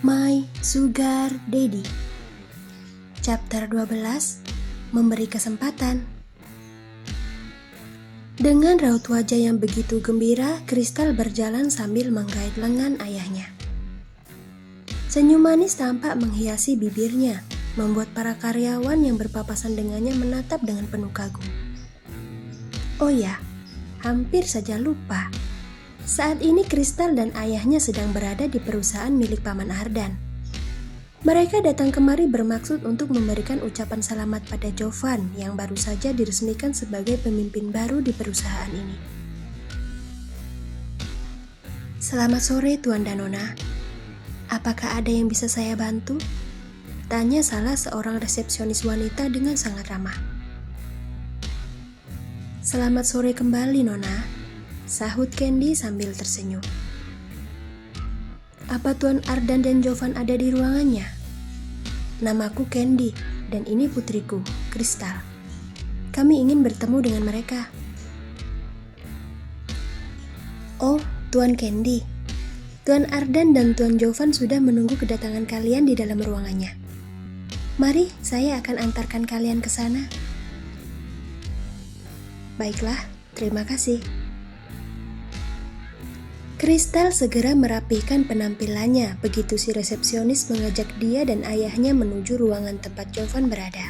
My Sugar Daddy. Chapter 12, Memberi Kesempatan. Dengan raut wajah yang begitu gembira, Kristal berjalan sambil menggait lengan ayahnya. Senyum manis tampak menghiasi bibirnya, membuat para karyawan yang berpapasan dengannya menatap dengan penuh kagum. Oh ya, hampir saja lupa. Saat ini Kristal dan ayahnya sedang berada di perusahaan milik Paman Ardan. Mereka datang kemari bermaksud untuk memberikan ucapan selamat pada Jovan yang baru saja diresmikan sebagai pemimpin baru di perusahaan ini. Selamat sore Tuan dan Nona. Apakah ada yang bisa saya bantu? Tanya salah seorang resepsionis wanita dengan sangat ramah. Selamat sore kembali Nona, sahut Candy sambil tersenyum. Apa Tuan Ardan dan Jovan ada di ruangannya? Namaku Candy dan ini putriku, Kristal. Kami ingin bertemu dengan mereka. Oh, Tuan Candy. Tuan Ardan dan Tuan Jovan sudah menunggu kedatangan kalian di dalam ruangannya. Mari, saya akan antarkan kalian ke sana. Baiklah, terima kasih. Kristal segera merapihkan penampilannya begitu si resepsionis mengajak dia dan ayahnya menuju ruangan tempat Jovan berada.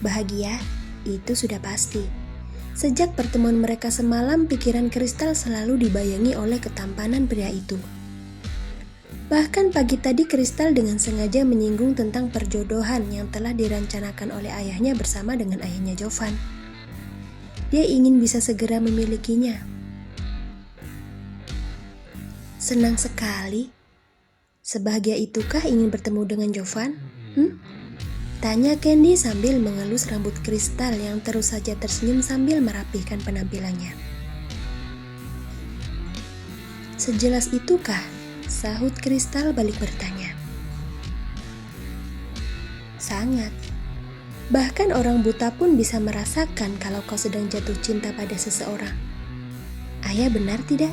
Bahagia, itu sudah pasti. Sejak pertemuan mereka semalam, pikiran Kristal selalu dibayangi oleh ketampanan pria itu. Bahkan pagi tadi Kristal dengan sengaja menyinggung tentang perjodohan yang telah dirancanakan oleh ayahnya bersama dengan ayahnya Jovan. Dia ingin bisa segera memilikinya. Senang sekali. Sebahagia itukah ingin bertemu dengan Jovan? Tanya Candy sambil mengelus rambut Kristal yang terus saja tersenyum sambil merapihkan penampilannya. Sejelas itukah? Sahut Kristal balik bertanya. Sangat. Bahkan orang buta pun bisa merasakan kalau kau sedang jatuh cinta pada seseorang. Ayah benar tidak?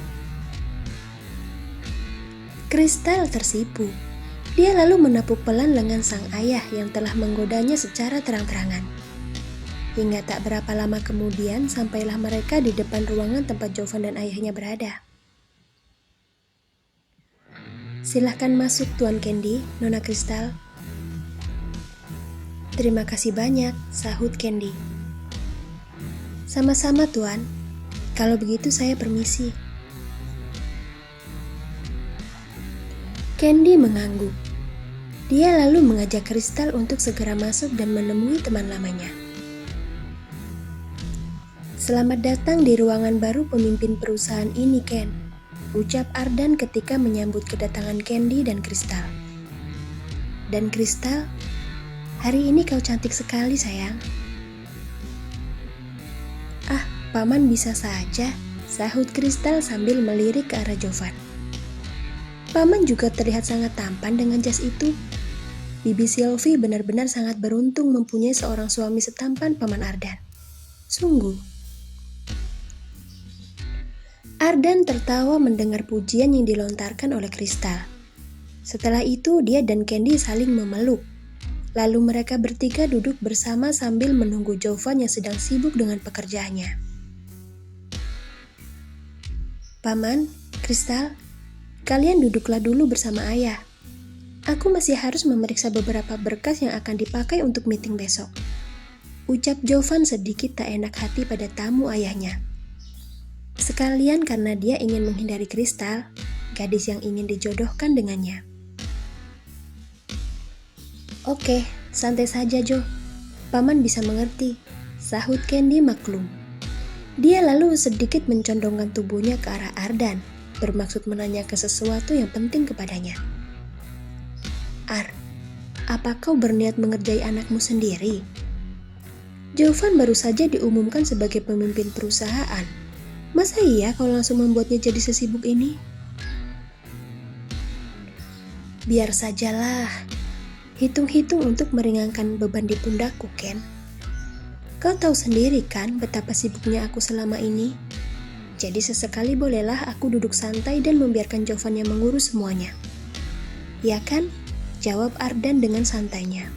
Kristal tersipu. Dia lalu menepuk pelan lengan sang ayah yang telah menggodanya secara terang-terangan. Hingga tak berapa lama kemudian sampailah mereka di depan ruangan tempat Jovan dan ayahnya berada. Silahkan masuk Tuan Candy, Nona Kristal. Terima kasih banyak, sahut Candy. Sama-sama Tuan. Kalau begitu saya permisi. Candy mengangguk. Dia lalu mengajak Kristal untuk segera masuk dan menemui teman lamanya. Selamat datang di ruangan baru pemimpin perusahaan ini, Ken, ucap Ardan ketika menyambut kedatangan Candy dan Kristal. Dan Kristal, hari ini kau cantik sekali, sayang. Ah, Paman bisa saja, sahut Kristal sambil melirik ke arah Jovan. Paman juga terlihat sangat tampan dengan jas itu. Bibi Sylvie benar-benar sangat beruntung mempunyai seorang suami setampan Paman Ardan. Sungguh. Ardan tertawa mendengar pujian yang dilontarkan oleh Kristal. Setelah itu dia dan Candy saling memeluk. Lalu mereka bertiga duduk bersama sambil menunggu Jovan yang sedang sibuk dengan pekerjaannya. Paman, Kristal, kalian duduklah dulu bersama ayah. Aku masih harus memeriksa beberapa berkas yang akan dipakai untuk meeting besok. Ucap Jovan sedikit tak enak hati pada tamu ayahnya. Sekalian karena dia ingin menghindari Kristal, gadis yang ingin dijodohkan dengannya. Oke, santai saja Jo. Paman bisa mengerti, sahut Candy maklum. Dia lalu sedikit mencondongkan tubuhnya ke arah Ardan, bermaksud menanyakan sesuatu yang penting kepadanya. Ar, apa kau berniat mengerjai anakmu sendiri? Jovan baru saja diumumkan sebagai pemimpin perusahaan. Masa iya kau langsung membuatnya jadi sesibuk ini? Biar sajalah. Hitung-hitung untuk meringankan beban di pundakku, Ken. Kau tahu sendiri kan betapa sibuknya aku selama ini? Jadi sesekali bolehlah aku duduk santai dan membiarkan Jovan yang mengurus semuanya. Ya kan? Jawab Ardan dengan santainya.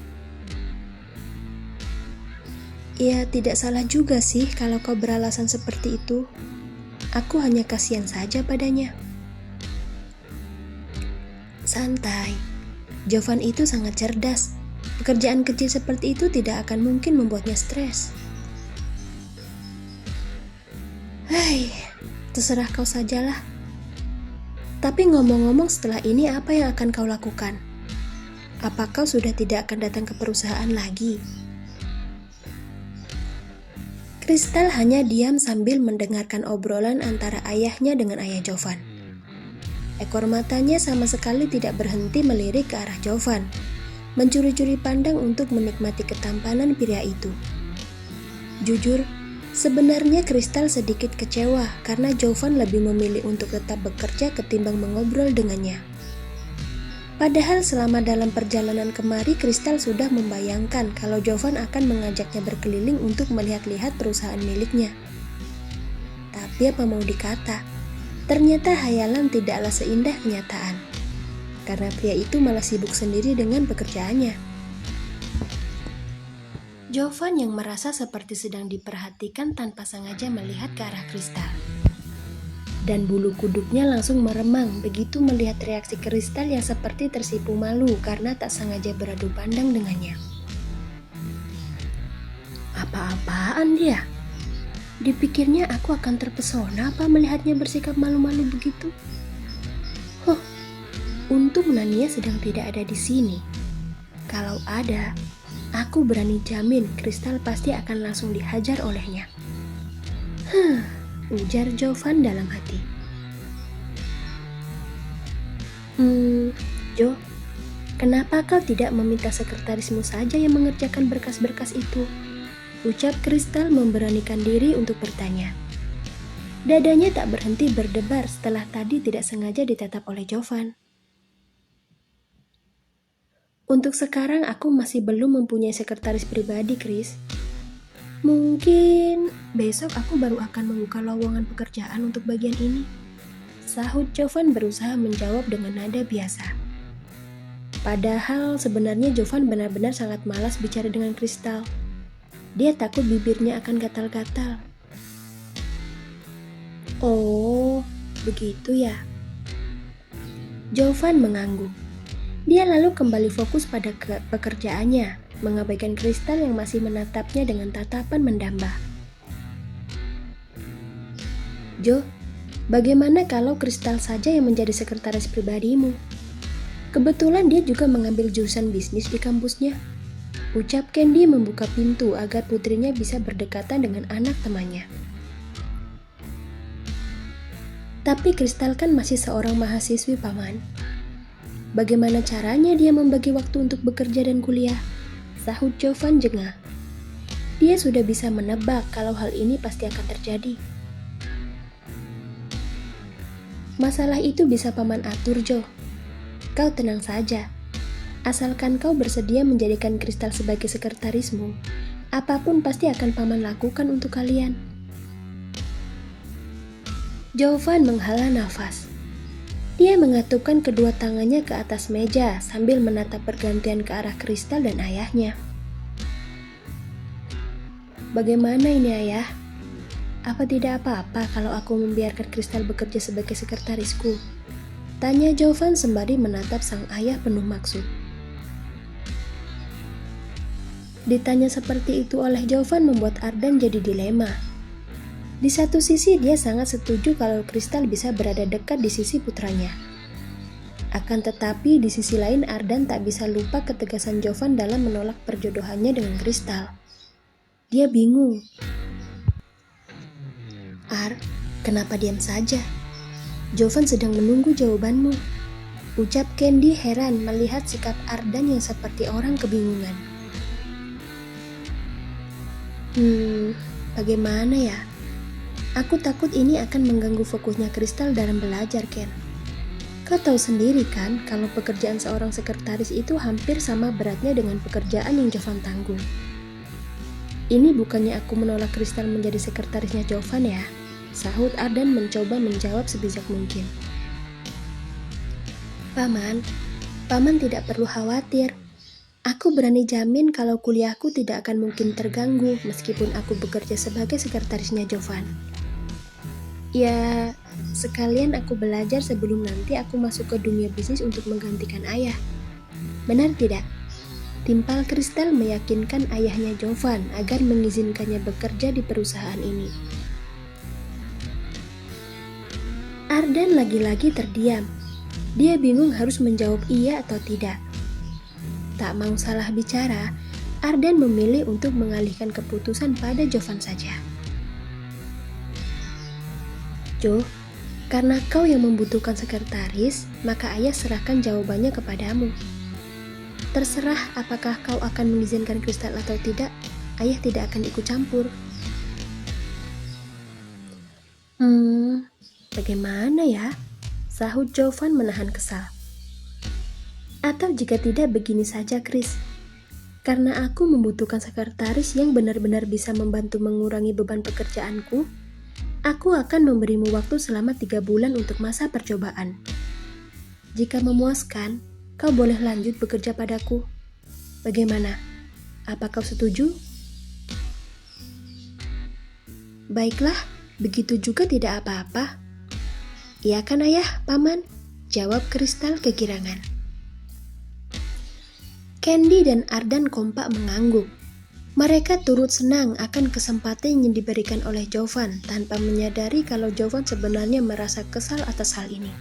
Ya, tidak salah juga sih kalau kau beralasan seperti itu. Aku hanya kasihan saja padanya. Santai. Jovan itu sangat cerdas. Pekerjaan kecil seperti itu tidak akan mungkin membuatnya stres. Hai, terserah kau sajalah. Tapi ngomong-ngomong, setelah ini apa yang akan kau lakukan? Apa kau sudah tidak akan datang ke perusahaan lagi? Kristal hanya diam sambil mendengarkan obrolan antara ayahnya dengan ayah Jovan. Ekor matanya sama sekali tidak berhenti melirik ke arah Jovan, mencuri-curi pandang untuk menikmati ketampanan pria itu. Jujur, sebenarnya Kristal sedikit kecewa karena Jovan lebih memilih untuk tetap bekerja ketimbang mengobrol dengannya. Padahal selama dalam perjalanan kemari, Kristal sudah membayangkan kalau Jovan akan mengajaknya berkeliling untuk melihat-lihat perusahaan miliknya. Tapi apa mau dikata, ternyata hayalan tidaklah seindah kenyataan. Karena pria itu malah sibuk sendiri dengan pekerjaannya. Jovan yang merasa seperti sedang diperhatikan tanpa sengaja melihat ke arah Kristal. Dan bulu kuduknya langsung meremang begitu melihat reaksi Kristal yang seperti tersipu malu karena tak sengaja beradu pandang dengannya. Apa-apaan dia? Dipikirnya aku akan terpesona apa melihatnya bersikap malu-malu begitu? Untung Nania sedang tidak ada di sini. Kalau ada, aku berani jamin Kristal pasti akan langsung dihajar olehnya. Ujar Jovan dalam hati. Jo, kenapa kau tidak meminta sekretarismu saja yang mengerjakan berkas-berkas itu? Ucap Kristal memberanikan diri untuk bertanya. Dadanya tak berhenti berdebar setelah tadi tidak sengaja ditatap oleh Jovan. Untuk sekarang aku masih belum mempunyai sekretaris pribadi, Kris. Mungkin besok aku baru akan membuka lowongan pekerjaan untuk bagian ini. Sahut Jovan berusaha menjawab dengan nada biasa. Padahal sebenarnya Jovan benar-benar sangat malas bicara dengan Kristal. Dia takut bibirnya akan gatal-gatal. Oh, begitu ya. Jovan mengangguk. Dia lalu kembali fokus pada pekerjaannya, mengabaikan Kristal yang masih menatapnya dengan tatapan mendamba. Jo, bagaimana kalau Kristal saja yang menjadi sekretaris pribadimu? Kebetulan dia juga mengambil jurusan bisnis di kampusnya. Ucap Candy membuka pintu agar putrinya bisa berdekatan dengan anak temannya. Tapi Kristal kan masih seorang mahasiswi, Paman. Bagaimana caranya dia membagi waktu untuk bekerja dan kuliah? Sahut Jovan jengah. Dia sudah bisa menebak kalau hal ini pasti akan terjadi. Masalah itu bisa Paman atur, Jo. Kau tenang saja. Asalkan kau bersedia menjadikan Kristal sebagai sekretarismu, apapun pasti akan Paman lakukan untuk kalian. Jovan menghela nafas. Dia mengatupkan kedua tangannya ke atas meja sambil menatap bergantian ke arah Kristal dan ayahnya. Bagaimana ini, Ayah? Apa tidak apa-apa kalau aku membiarkan Kristal bekerja sebagai sekretarisku? Tanya Jovan sembari menatap sang ayah penuh maksud. Ditanya seperti itu oleh Jovan membuat Ardan jadi dilema. Di satu sisi dia sangat setuju kalau Kristal bisa berada dekat di sisi putranya. Akan tetapi di sisi lain Ardan tak bisa lupa ketegasan Jovan dalam menolak perjodohannya dengan Kristal. Dia bingung. Kenapa diam saja? Jovan sedang menunggu jawabanmu. Ucap Candy heran melihat sikap Ardan yang seperti orang kebingungan. Bagaimana ya? Aku takut ini akan mengganggu fokusnya Kristal dalam belajar, Ken. Kau tahu sendiri kan kalau pekerjaan seorang sekretaris itu hampir sama beratnya dengan pekerjaan yang Jovan tanggung. Ini bukannya aku menolak Kristal menjadi sekretarisnya Jovan ya, sahut Ardan mencoba menjawab sebijak mungkin. Paman, Paman tidak perlu khawatir. Aku berani jamin kalau kuliahku tidak akan mungkin terganggu meskipun aku bekerja sebagai sekretarisnya Jovan. Ya, sekalian aku belajar sebelum nanti aku masuk ke dunia bisnis untuk menggantikan ayah. Benar tidak? Timpal Kristal meyakinkan ayahnya Jovan agar mengizinkannya bekerja di perusahaan ini. Ardan lagi-lagi terdiam. Dia bingung harus menjawab iya atau tidak. Tak mau salah bicara, Ardan memilih untuk mengalihkan keputusan pada Jovan saja. Jo, karena kau yang membutuhkan sekretaris, maka ayah serahkan jawabannya kepadamu. Terserah apakah kau akan mengizinkan Kristal atau tidak, ayah tidak akan ikut campur. Bagaimana ya? Sahut Jovan menahan kesal. Atau jika tidak begini saja, Kris. Karena aku membutuhkan sekretaris yang benar-benar bisa membantu mengurangi beban pekerjaanku, aku akan memberimu waktu selama 3 bulan untuk masa percobaan. Jika memuaskan, kau boleh lanjut bekerja padaku. Bagaimana? Apa kau setuju? Baiklah, begitu juga tidak apa-apa. Iya kan ayah, paman? Jawab Kristal kegirangan. Candy dan Ardan kompak mengangguk. Mereka turut senang akan kesempatan yang diberikan oleh Jovan tanpa menyadari kalau Jovan sebenarnya merasa kesal atas hal ini.